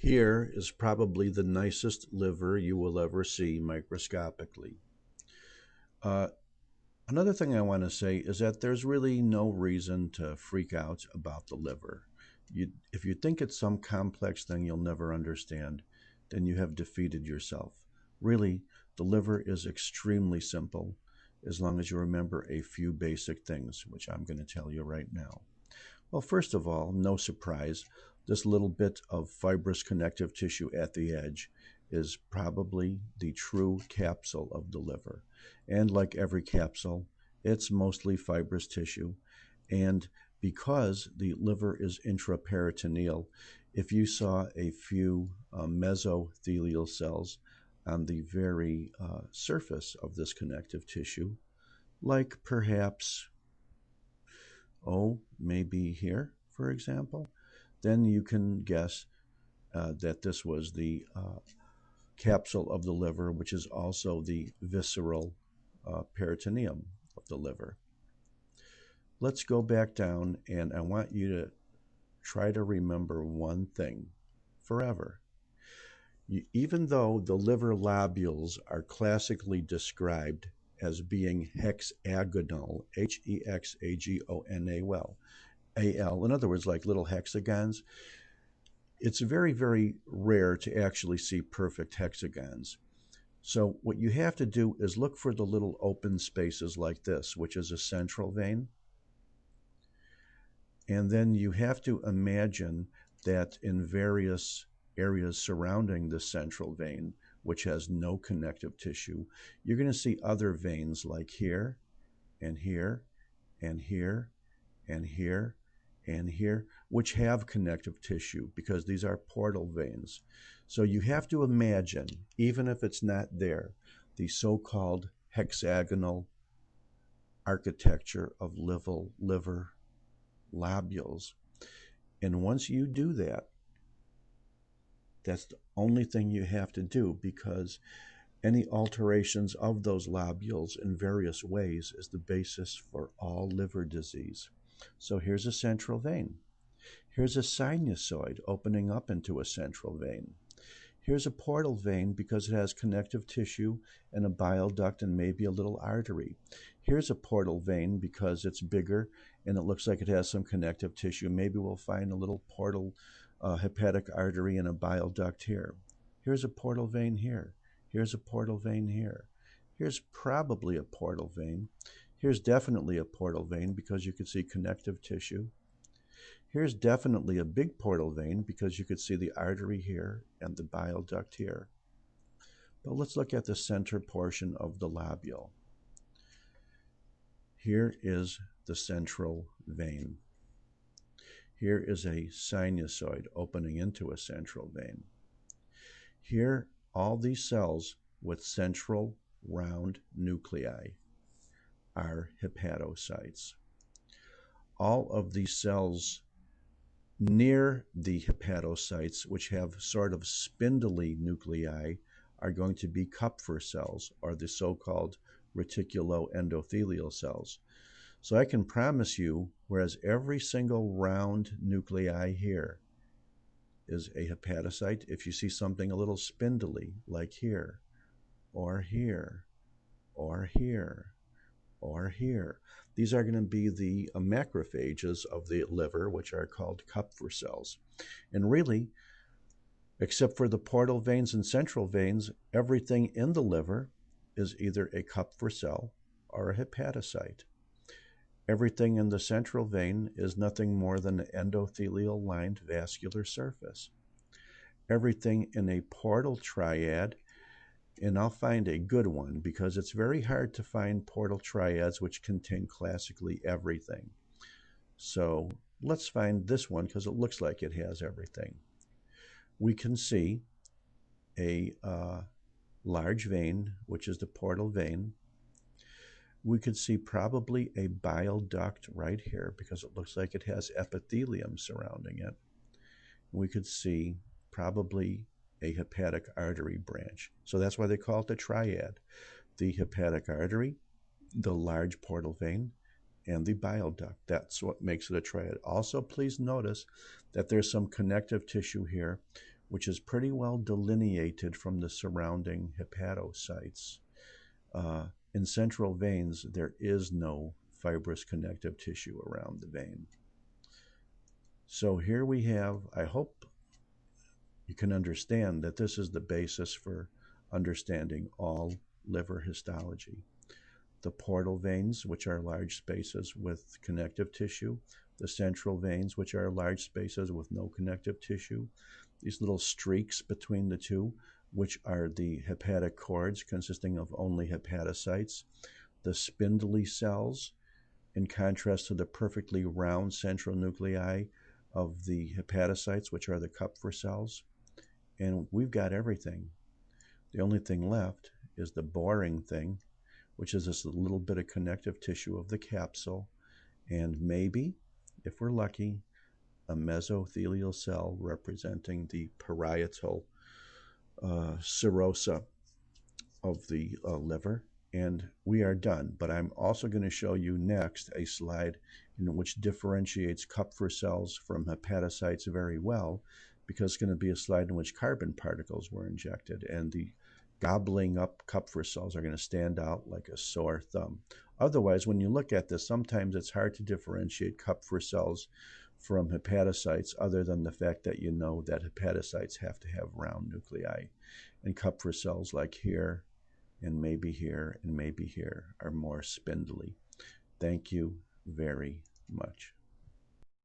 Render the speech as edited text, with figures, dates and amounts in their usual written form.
Here is probably the nicest liver you will ever see microscopically. Uh, Another thing I want to say is that there's really no reason to freak out about the liver. If you think it's some complex thing you'll never understand, then you have defeated yourself. Really, the liver is extremely simple as long as you remember a few basic things, which I'm going to tell you right now. Well, first of all, no surprise, this little bit of fibrous connective tissue at the edge is probably the true capsule of the liver. And like every capsule, it's mostly fibrous tissue. And because the liver is intraperitoneal, if you saw a few mesothelial cells on the very surface of this connective tissue, like perhaps maybe here, for example, then you can guess that this was the capsule of the liver, which is also the visceral peritoneum of the liver. Let's go back down, and I want you to try to remember one thing forever. Even though the liver lobules are classically described as being hexagonal, Hexagonal, in other words, like little hexagons, it's very, very rare to actually see perfect hexagons. So what you have to do is look for the little open spaces like this, which is a central vein. And then you have to imagine that in various areas surrounding the central vein, which has no connective tissue, you're going to see other veins like here and here and here and here and here, which have connective tissue because these are portal veins. So you have to imagine, even if it's not there, the so-called hexagonal architecture of liver lobules. And once you do that, that's the only thing you have to do, because any alterations of those lobules in various ways is the basis for all liver disease. So here's a central vein. Here's a sinusoid opening up into a central vein. Here's a portal vein because it has connective tissue and a bile duct and maybe a little artery. Here's a portal vein because it's bigger and it looks like it has some connective tissue. Maybe we'll find a little portal hepatic artery and a bile duct here. Here's a portal vein here. Here's a portal vein here. Here's probably a portal vein. Here's definitely a portal vein because you could see connective tissue. Here's definitely a big portal vein because you could see the artery here and the bile duct here. But let's look at the center portion of the lobule. Here is the central vein. Here is a sinusoid opening into a central vein. Here, all these cells with central round nuclei are hepatocytes. All of these cells near the hepatocytes, which have sort of spindly nuclei, are going to be Kupffer cells, or the so-called reticuloendothelial cells. So I can promise you, whereas every single round nuclei here is a hepatocyte, if you see something a little spindly, like here, or here, or here, or here, these are going to be the macrophages of the liver, which are called Kupffer cells. And really, except for the portal veins and central veins, everything in the liver is either a Kupffer cell or a hepatocyte. Everything in the central vein is nothing more than an endothelial-lined vascular surface. Everything in a portal triad, and I'll find a good one because it's very hard to find portal triads which contain classically everything. So let's find this one because it looks like it has everything. We can see a large vein, which is the portal vein. We could see probably a bile duct right here because it looks like it has epithelium surrounding it. We could see probably a hepatic artery branch. So that's why they call it the triad. The hepatic artery, the large portal vein, and the bile duct. That's what makes it a triad. Also, please notice that there's some connective tissue here, which is pretty well delineated from the surrounding hepatocytes. In central veins, there is no fibrous connective tissue around the vein. So here we have, I hope you can understand that this is the basis for understanding all liver histology. The portal veins, which are large spaces with connective tissue, the central veins, which are large spaces with no connective tissue, these little streaks between the two, which are the hepatic cords consisting of only hepatocytes, the spindly cells, in contrast to the perfectly round central nuclei of the hepatocytes, which are the Kupffer cells. And we've got everything. The only thing left is the boring thing, which is this little bit of connective tissue of the capsule, and maybe, if we're lucky, a mesothelial cell representing the parietal serosa of the liver, and we are done. But I'm also going to show you next a slide in which differentiates Kupffer cells from hepatocytes very well, because it's going to be a slide in which carbon particles were injected, and the gobbling up Kupffer cells are going to stand out like a sore thumb. Otherwise, when you look at this, sometimes it's hard to differentiate Kupffer cells from hepatocytes, other than the fact that you know that hepatocytes have to have round nuclei, and Kupffer cells like here and maybe here and maybe here are more spindly. Thank you very much.